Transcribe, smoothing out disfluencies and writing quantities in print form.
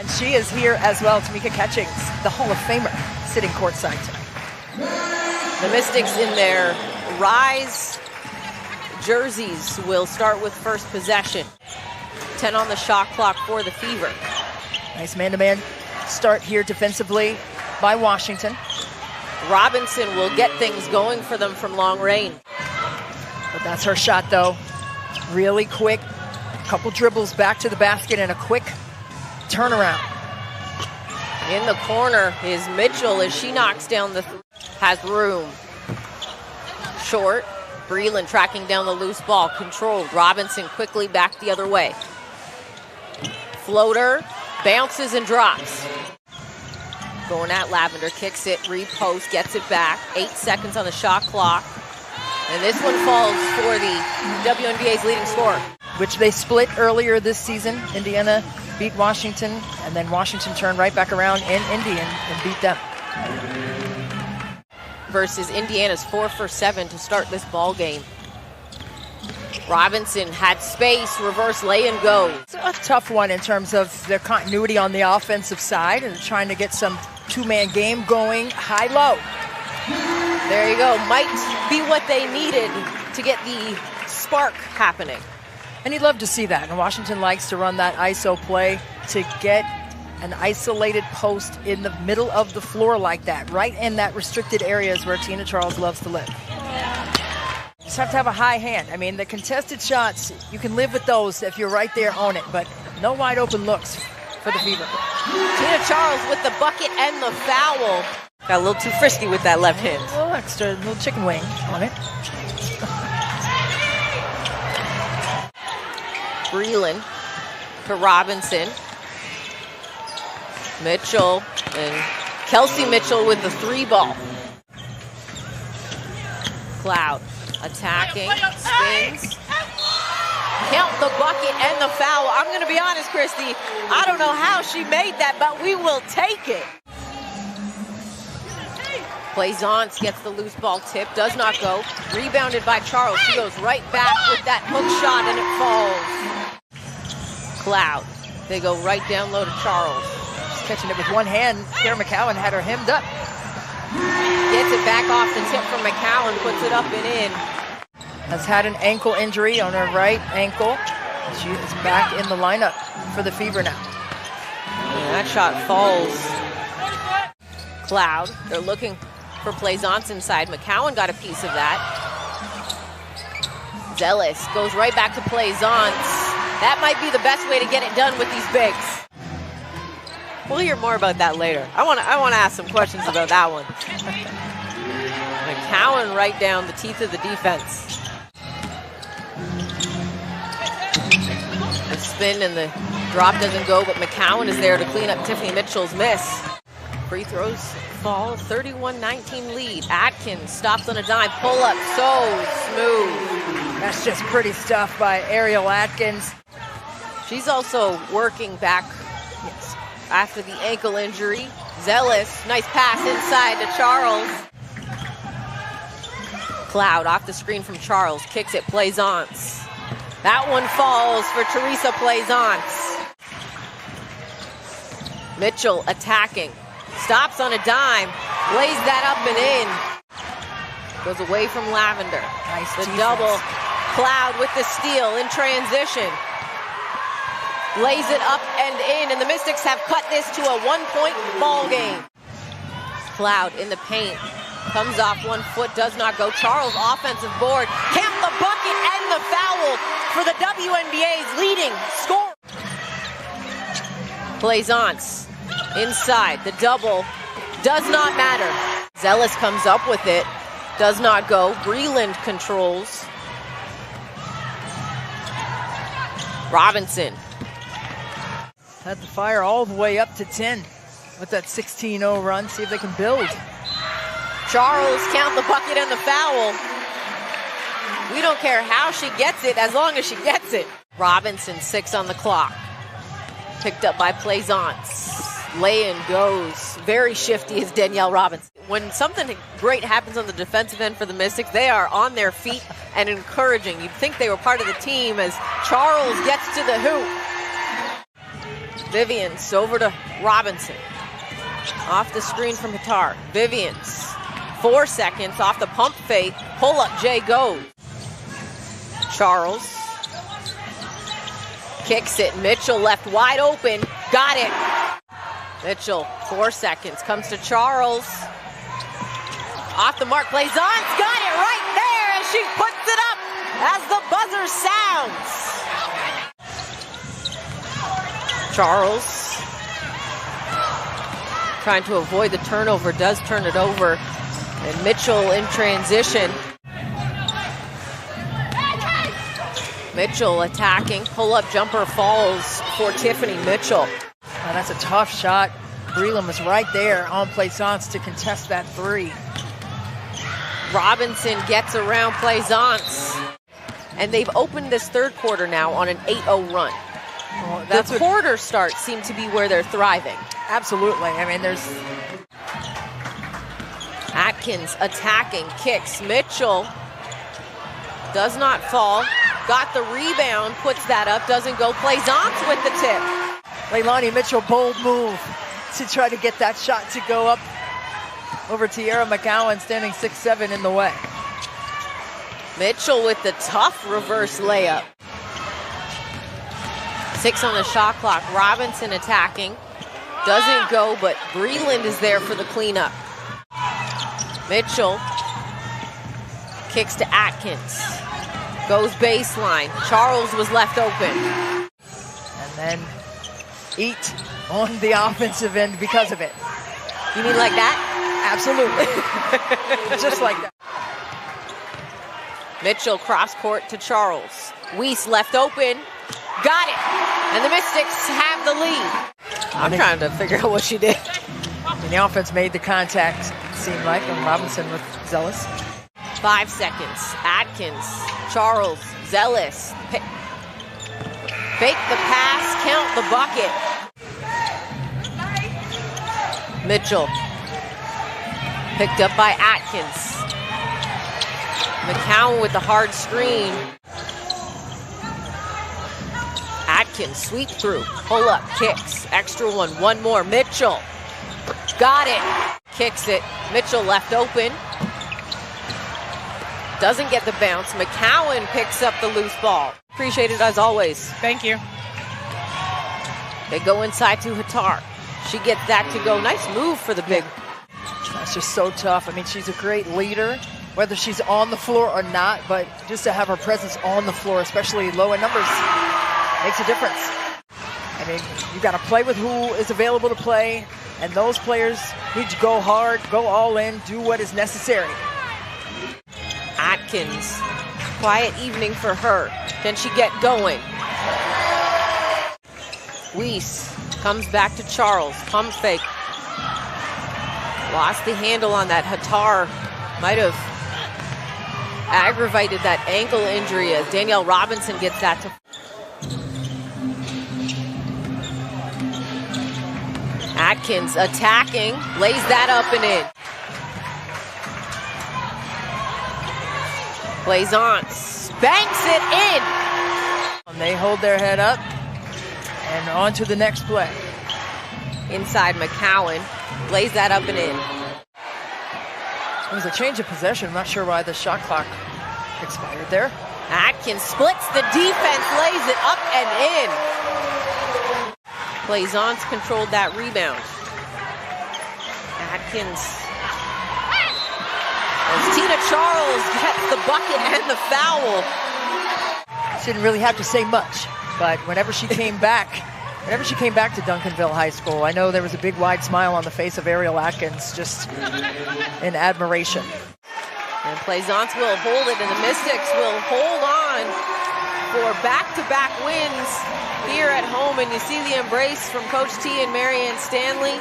And she is here as well, Tamika Catchings, the Hall of Famer, sitting courtside tonight. The Mystics in their Rise jerseys will start with first possession. 10 on the shot clock for the Fever. Nice man-to-man start here defensively by Washington. Robinson will get things going for them from long range. But that's her shot, though. Really quick. Couple dribbles back to the basket and a quick turnaround. In the corner is Mitchell as she knocks down the has room. Short. Breland tracking down the loose ball. Controlled. Robinson quickly back the other way. Floater. Bounces and drops. Going at Lavender. Kicks it. Repost. Gets it back. 8 seconds on the shot clock. And this one falls for the WNBA's leading scorer. Which they split earlier this season. Indiana beat Washington, and then Washington turned right back around in Indy and beat them. Versus Indiana's 4 for 7 to start this ball game. Robinson had space, reverse lay and go. It's a tough one in terms of their continuity on the offensive side and trying to get some two-man game going high-low. There you go. Might be what they needed to get the spark happening. And you'd love to see that. And Washington likes to run that ISO play to get an isolated post in the middle of the floor like that, right in that restricted areas where Tina Charles loves to live. Just have to have a high hand. I mean, the contested shots, you can live with those if you're right there on it, but no wide open looks for the Fever. Tina Charles with the bucket and the foul. Got a little too frisky with that left hand. A little extra, a little chicken wing on it. Breland to Robinson. Mitchell and Kelsey Mitchell with the 3 ball. Cloud attacking, spins. Count the bucket and the foul. I'm going to be honest, Christy, I don't know how she made that, but we will take it. Plaisance gets the loose ball tip, does not go. Rebounded by Charles. She goes right back with that hook shot and it falls. Cloud. They go right down low to Charles. She's catching it with one hand. Sarah McCowan had her hemmed up. Gets it back off the tip from McCowan, puts it up and in. Has had an ankle injury on her right ankle. She is back in the lineup for the Fever now. And that shot falls. Cloud. They're looking for Plaisance inside. McCowan got a piece of that. Zealous goes right back to Plaisance. That might be the best way to get it done with these bigs. We'll hear more about that later. I want to ask some questions about that one. McCowan right down the teeth of the defense. The spin and the drop doesn't go, but McCowan is there to clean up Tiffany Mitchell's miss. Free throws fall, 31-19 lead. Atkins stops on a dime, pull up, so smooth. That's just pretty stuff by Ariel Atkins. She's also working back after the ankle injury. Zealous, nice pass inside to Charles. Cloud off the screen from Charles, kicks it, Plaisance. That one falls for Teresa Plaisance. Mitchell attacking. Stops on a dime, lays that up and in. Goes away from Lavender. Nice the defense. Double. Cloud with the steal in transition. Lays it up and in, and the Mystics have cut this to a 1-point ball game. Cloud in the paint. Comes off 1 foot, does not go. Charles offensive board. Count the bucket and the foul for the WNBA's leading scorer. Plaisance. Inside, the double does not matter. Zealous comes up with it, does not go. Breland controls. Robinson. Had the Fire all the way up to 10 with that 16-0 run. See if they can build. Charles, count the bucket and the foul. We don't care how she gets it as long as she gets it. Robinson, 6 on the clock. Picked up by Plaisance. Lay-in goes. Very shifty is Danielle Robinson. When something great happens on the defensive end for the Mystics, they are on their feet and encouraging. You'd think they were part of the team as Charles gets to the hoop. Vivians over to Robinson. Off the screen from Hatar. Vivians, 4 seconds off the pump fake. Pull up, Jay goes. Charles kicks it. Mitchell left wide open. Got it. Mitchell, 4 seconds. Comes to Charles. Off the mark, plays on. Got it right there as she puts it up as the buzzer sounds. Charles trying to avoid the turnover, does turn it over. And Mitchell in transition. Mitchell attacking, pull-up jumper falls for Tiffany Mitchell. Oh, that's a tough shot. Breland was right there on Plaisance to contest that three. Robinson gets around Plaisance. And they've opened this third quarter now on an 8-0 run. Well, the quarter starts seem to be where they're thriving. Absolutely. I mean, there's... Atkins attacking, kicks. Mitchell does not fall. Got the rebound, puts that up, doesn't go. Plaisance with the tip. Leilani Mitchell, bold move to try to get that shot to go up over Tierra McCowan, standing 6'7" in the way. Mitchell with the tough reverse layup. 6 on the shot clock. Robinson attacking. Doesn't go, but Breland is there for the cleanup. Mitchell kicks to Atkins. Goes baseline. Charles was left open. And then eat on the offensive end because of it. You mean like that? Absolutely. Just like that. Mitchell cross court to Charles. Weiss left open. Got it. And the Mystics have the lead. I'm trying to figure out what she did. And the offense made the contact, it seemed like, and Robinson was zealous. 5 seconds. Atkins, Charles, zealous. Fake the pass, count the bucket. Mitchell. Picked up by Atkins. McCowan with the hard screen. Atkins, sweep through, pull up, kicks, extra one more. Mitchell, got it, kicks it. Mitchell left open. Doesn't get the bounce. McCowan picks up the loose ball. Appreciate it as always. Thank you. They go inside to Hatar. She gets that to go. Nice move for the big. That's just so tough. I mean, she's a great leader, whether she's on the floor or not, but just to have her presence on the floor, especially low in numbers, makes a difference. I mean, you got to play with who is available to play, and those players need to go hard, go all in, do what is necessary. Atkins, quiet evening for her. Can she get going? Weiss comes back to Charles, pump fake. Lost the handle on that. Hatar might have aggravated that ankle injury as Danielle Robinson gets that to. Atkins attacking, lays that up and in. Plaisance banks it in. And they hold their head up and on to the next play. Inside McCowan, lays that up and in. It was a change of possession. I'm not sure why the shot clock expired there. Atkins splits the defense, lays it up and in. Plaisance controlled that rebound. Atkins. As Tina Charles gets the bucket and the foul. She didn't really have to say much, but whenever she came back to Duncanville High School, I know there was a big wide smile on the face of Ariel Atkins, just in admiration. And Plaisance will hold it, and the Mystics will hold on for back-to-back wins here at home. And you see the embrace from Coach T and Marianne Stanley.